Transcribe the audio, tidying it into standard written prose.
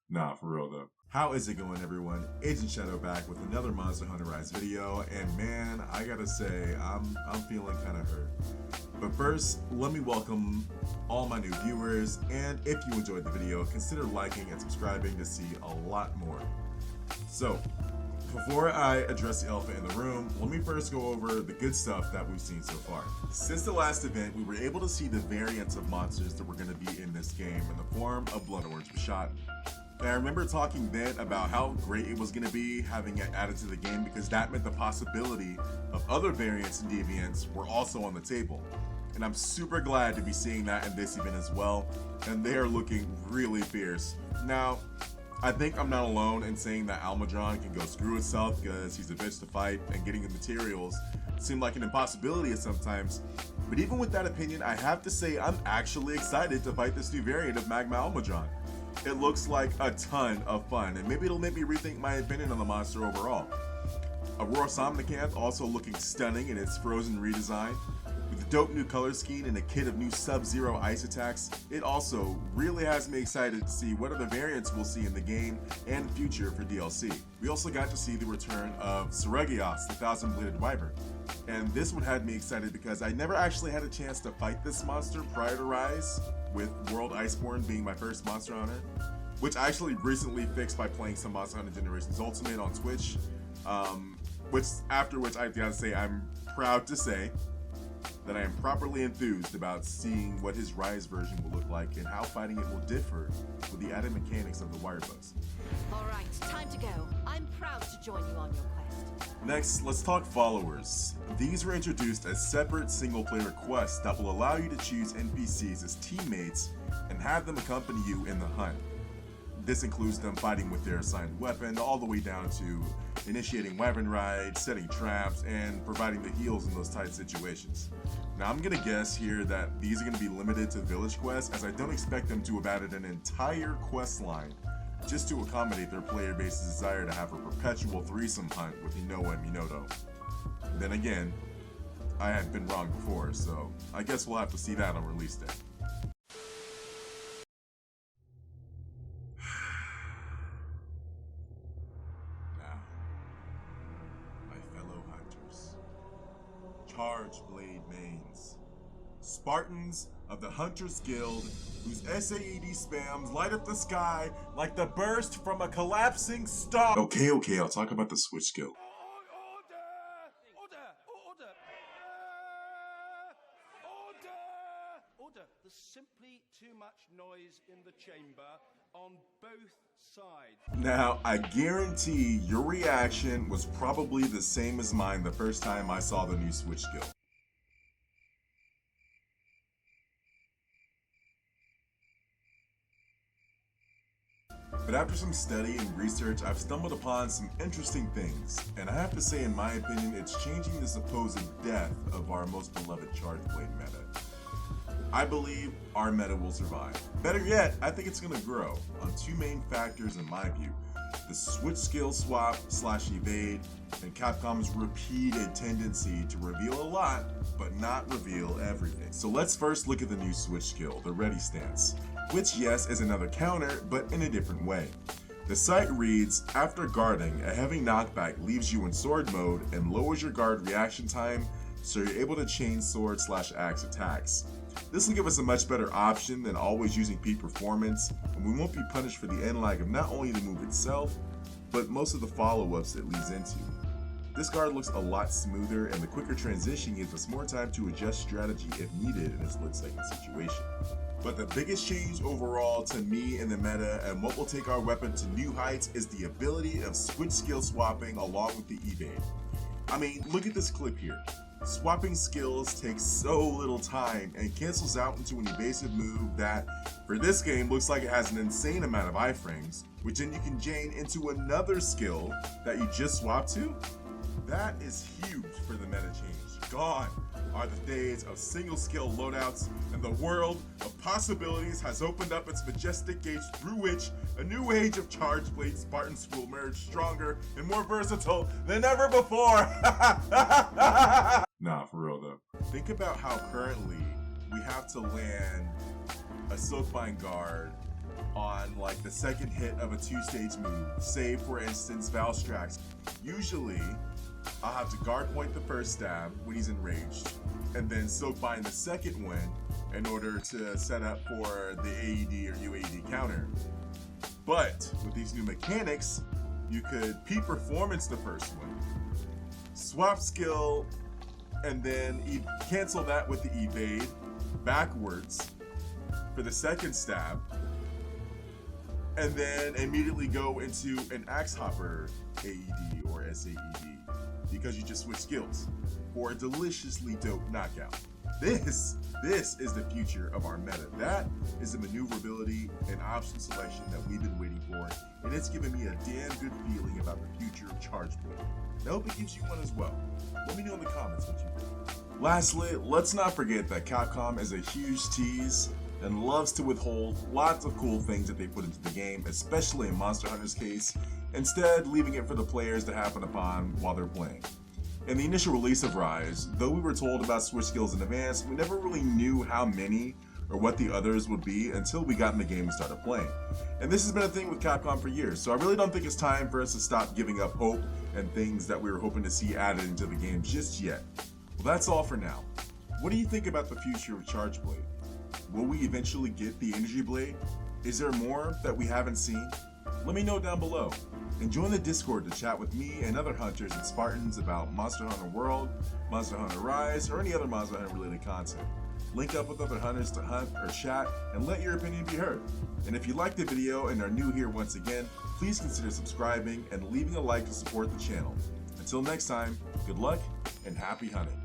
Nah, for real though. How is it going, everyone? Agent Shadow back with another Monster Hunter Rise video, and man, I gotta say, I'm feeling kind of hurt. But first, let me welcome all my new viewers, and if you enjoyed the video, consider liking and subscribing to see a lot more. So, before I address the elephant in the room, let me first go over the good stuff that we've seen so far. Since the last event, we were able to see the variants of monsters that were going to be in this game in the form of Blood Orange Bishaten. And I remember talking then about how great it was going to be having it added to the game because that meant the possibility of other variants and deviants were also on the table. And I'm super glad to be seeing that in this event as well, and they are looking really fierce. Now, I think I'm not alone in saying that Almudron can go screw itself because he's a bitch to fight and getting the materials seem like an impossibility at sometimes. But even with that opinion, I have to say I'm actually excited to fight this new variant of Magma Almudron. It looks like a ton of fun, and maybe it'll make me rethink my opinion on the monster overall. Aurora Somnicanth also looking stunning in its Frozen redesign. With a dope new color scheme and a kit of new Sub-Zero ice attacks, it also really has me excited to see what other variants we'll see in the game and future for DLC. We also got to see the return of Seregios, the Thousand-Bladed Wyvern. And this one had me excited because I never actually had a chance to fight this monster prior to Rise, with World Iceborne being my first Monster Hunter, which I actually recently fixed by playing some Monster Hunter Generations Ultimate on Twitch, after which I gotta say I'm proud to say that I am properly enthused about seeing what his Rise version will look like and how fighting it will differ with the added mechanics of the Wirebugs. Alright, time to go. I'm proud to join you on your quest. Next, let's talk followers. These were introduced as separate single-player quests that will allow you to choose NPCs as teammates and have them accompany you in the hunt. This includes them fighting with their assigned weapon, all the way down to initiating wyvern rides, setting traps, and providing the heals in those tight situations. Now I'm gonna guess here that these are gonna be limited to village quests, as I don't expect them to have added an entire quest line just to accommodate their player base's desire to have a perpetual threesome hunt with Inoa and Minoto. Then again, I had been wrong before, so I guess we'll have to see that on release day. Now, my fellow hunters, Charge Blade Mains, Spartans of the Hunters Guild, whose SAED spams light up the sky like the burst from a collapsing star. Okay, I'll talk about the switch skill. Order! There's simply too much noise in the chamber on both sides. Now, I guarantee your reaction was probably the same as mine the first time I saw the new switch skill. But after some study and research, I've stumbled upon some interesting things, and I have to say, in my opinion, it's changing the supposed death of our most beloved Charge Blade meta. I believe our meta will survive. Better yet, I think it's going to grow on two main factors in my view: the switch skill swap / evade, and Capcom's repeated tendency to reveal a lot, but not reveal everything. So let's first look at the new switch skill, the Ready Stance, which yes is another counter, but in a different way. The site reads, after guarding, a heavy knockback leaves you in sword mode and lowers your guard reaction time, so you're able to chain sword / axe attacks. This will give us a much better option than always using peak performance, and we won't be punished for the end lag of not only the move itself, but most of the follow-ups it leads into. This guard looks a lot smoother, and the quicker transition gives us more time to adjust strategy if needed in a split-second situation. But the biggest change overall to me in the meta and what will take our weapon to new heights is the ability of switch skill swapping along with the evade. I mean, look at this clip here. Swapping skills takes so little time and cancels out into an evasive move that, for this game, looks like it has an insane amount of iframes, which then you can chain into another skill that you just swapped to. That is huge for the meta change. Gone are the days of single skill loadouts, and the world of possibilities has opened up its majestic gates through which a new age of Charge Blade Spartans will emerge stronger and more versatile than ever before. Nah, for real though. Think about how currently we have to land a Silkbind guard on like the second hit of a 2-stage move. Say for instance Valstrax. Usually I'll have to guard point the first stab when he's enraged, and then Silk Bind the second one in order to set up for the AED or UAD counter. But with these new mechanics, you could peak performance the first one, swap skill, and then cancel that with the evade backwards for the second stab, and then immediately go into an Axe Hopper AED or SAED because you just switch skills for a deliciously dope knockout. This is the future of our meta. That is the maneuverability and option selection that we've been waiting for, and it's given me a damn good feeling about the future of Charge Blade. I hope it gives you one as well. Let me know in the comments what you think. Lastly, let's not forget that Capcom is a huge tease and loves to withhold lots of cool things that they put into the game, especially in Monster Hunter's case, instead leaving it for the players to happen upon while they're playing. In the initial release of Rise, though we were told about switch skills in advance, we never really knew how many or what the others would be until we got in the game and started playing. And this has been a thing with Capcom for years, so I really don't think it's time for us to stop giving up hope and things that we were hoping to see added into the game just yet. Well, that's all for now. What do you think about the future of Charge Blade? Will we eventually get the Energy Blade? Is there more that we haven't seen? Let me know down below. And join the Discord to chat with me and other hunters and Spartans about Monster Hunter World, Monster Hunter Rise, or any other Monster Hunter related content. Link up with other hunters to hunt or chat and let your opinion be heard. And if you liked the video and are new here once again, please consider subscribing and leaving a like to support the channel. Until next time, good luck and happy hunting.